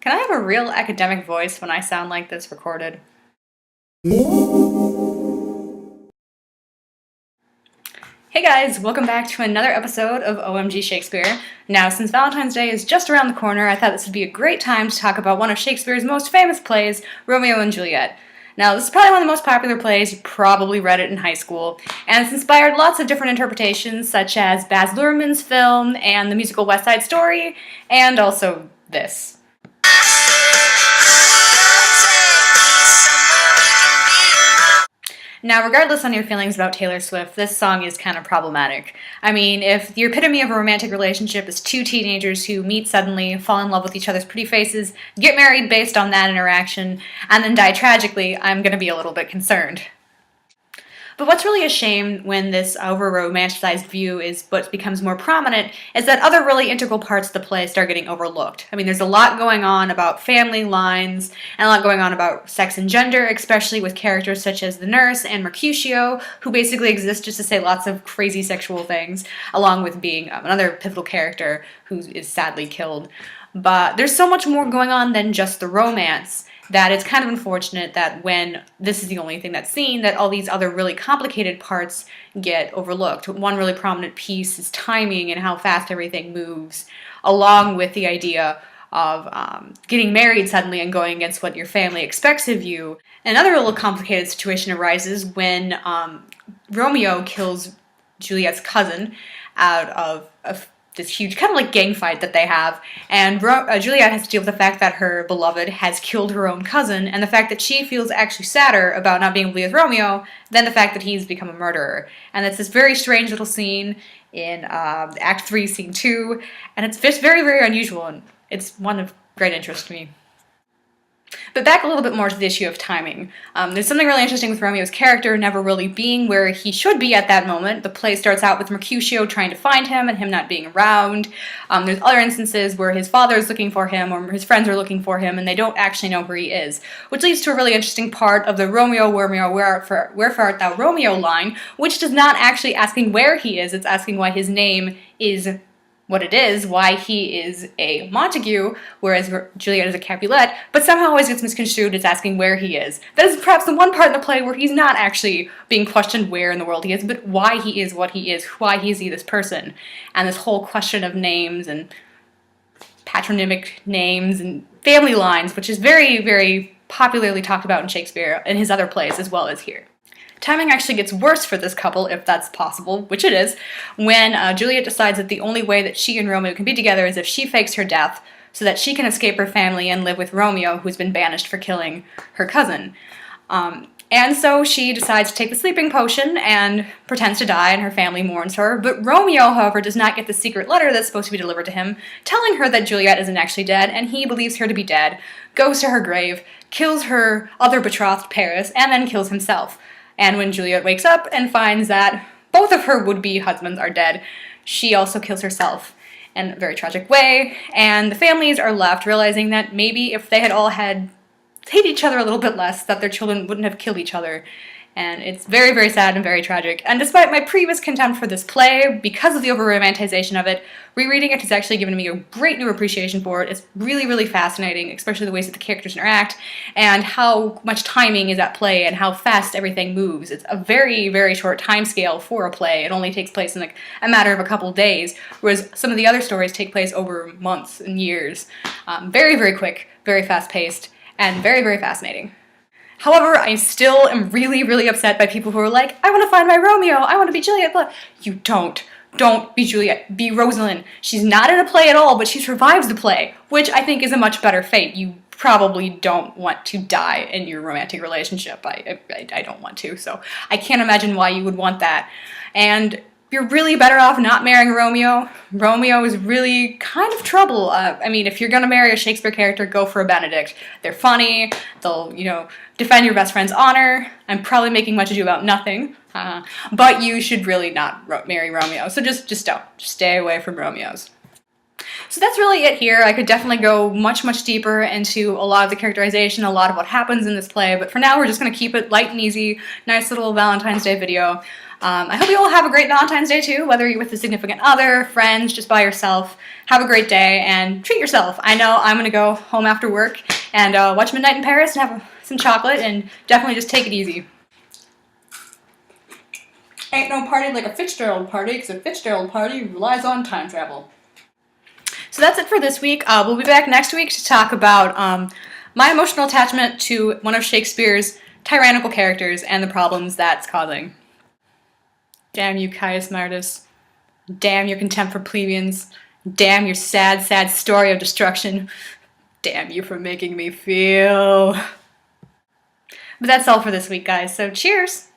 Can I have a real academic voice when I sound like this recorded? Hey guys, welcome back to another episode of OMG Shakespeare. Now, since Valentine's Day is just around the corner, I thought this would be a great time to talk about one of Shakespeare's most famous plays, Romeo and Juliet. Now, this is probably one of the most popular plays. You probably read it in high school, and it's inspired lots of different interpretations, such as Baz Luhrmann's film and the musical West Side Story, and also this. Now, regardless on your feelings about Taylor Swift, this song is kind of problematic. I mean, if the epitome of a romantic relationship is two teenagers who meet suddenly, fall in love with each other's pretty faces, get married based on that interaction, and then die tragically, I'm gonna be a little bit concerned. But what's really a shame when this over-romanticized view is what becomes more prominent is that other really integral parts of the play start getting overlooked. I mean, there's a lot going on about family lines, and a lot going on about sex and gender, especially with characters such as the nurse and Mercutio, who basically exist just to say lots of crazy sexual things, along with being another pivotal character who is sadly killed. But there's so much more going on than just the romance, that it's kind of unfortunate that when this is the only thing that's seen, that all these other really complicated parts get overlooked. One really prominent piece is timing and how fast everything moves, along with the idea of getting married suddenly and going against what your family expects of you. Another little complicated situation arises when Romeo kills Juliet's cousin out of this huge kind of like gang fight that they have, and Juliet has to deal with the fact that her beloved has killed her own cousin, and the fact that she feels actually sadder about not being able to be with Romeo than the fact that he's become a murderer. And it's this very strange little scene in Act 3, Scene 2, and it's just very, very unusual, and it's one of great interest to me. But back a little bit more to the issue of timing. There's something really interesting with Romeo's character never really being where he should be at that moment. The play starts out with Mercutio trying to find him and him not being around. There's other instances where his father is looking for him or his friends are looking for him and they don't actually know where he is, which leads to a really interesting part of the Romeo, wherefore art thou Romeo line, which does not actually asking where he is, it's asking why his name is what it is, why he is a Montague, whereas Juliet is a Capulet, but somehow always gets misconstrued as asking where he is. That is perhaps the one part in the play where he's not actually being questioned where in the world he is, but why he is what he is, why he is this person. And this whole question of names and patronymic names and family lines, which is very, very popularly talked about in Shakespeare and his other plays as well as here. Timing actually gets worse for this couple, if that's possible, which it is, when Juliet decides that the only way that she and Romeo can be together is if she fakes her death so that she can escape her family and live with Romeo, who's been banished for killing her cousin. And so she decides to take the sleeping potion and pretends to die, and her family mourns her. But Romeo, however, does not get the secret letter that's supposed to be delivered to him, telling her that Juliet isn't actually dead, and he believes her to be dead, goes to her grave, kills her other betrothed, Paris, and then kills himself. And when Juliet wakes up and finds that both of her would-be husbands are dead, she also kills herself in a very tragic way, and the families are left realizing that maybe if they had all hated each other a little bit less, that their children wouldn't have killed each other. And it's very, very sad and very tragic. And despite my previous contempt for this play, because of the over-romanticization of it, rereading it has actually given me a great new appreciation for it. It's really, really fascinating, especially the ways that the characters interact, and how much timing is at play, and how fast everything moves. It's a very, very short time scale for a play. It only takes place in like a matter of a couple days, whereas some of the other stories take place over months and years. Very, very quick, very fast-paced, and very, very fascinating. However, I still am really, really upset by people who are like, I want to find my Romeo, I want to be Juliet, but you don't. Don't be Juliet, be Rosalind. She's not in a play at all, but she survives the play, which I think is a much better fate. You probably don't want to die in your romantic relationship. I don't want to, so I can't imagine why you would want that. And you're really better off not marrying Romeo. Romeo is really kind of trouble. I mean, if you're gonna marry a Shakespeare character, go for a Benedict. They're funny, they'll, defend your best friend's honor. I'm probably making much ado about nothing, but you should really not marry Romeo. So just don't. Just stay away from Romeos. So that's really it here. I could definitely go much, much deeper into a lot of the characterization, a lot of what happens in this play, but for now we're just going to keep it light and easy, nice little Valentine's Day video. I hope you all have a great Valentine's Day too, whether you're with a significant other, friends, just by yourself. Have a great day and treat yourself. I know I'm going to go home after work and watch Midnight in Paris and have some chocolate and definitely just take it easy. Ain't no party like a Fitzgerald party, because a Fitzgerald party relies on time travel. So that's it for this week. We'll be back next week to talk about my emotional attachment to one of Shakespeare's tyrannical characters and the problems that's causing. Damn you, Caius Marius. Damn your contempt for plebeians. Damn your sad, sad story of destruction. Damn you for making me feel. But that's all for this week, guys, so cheers!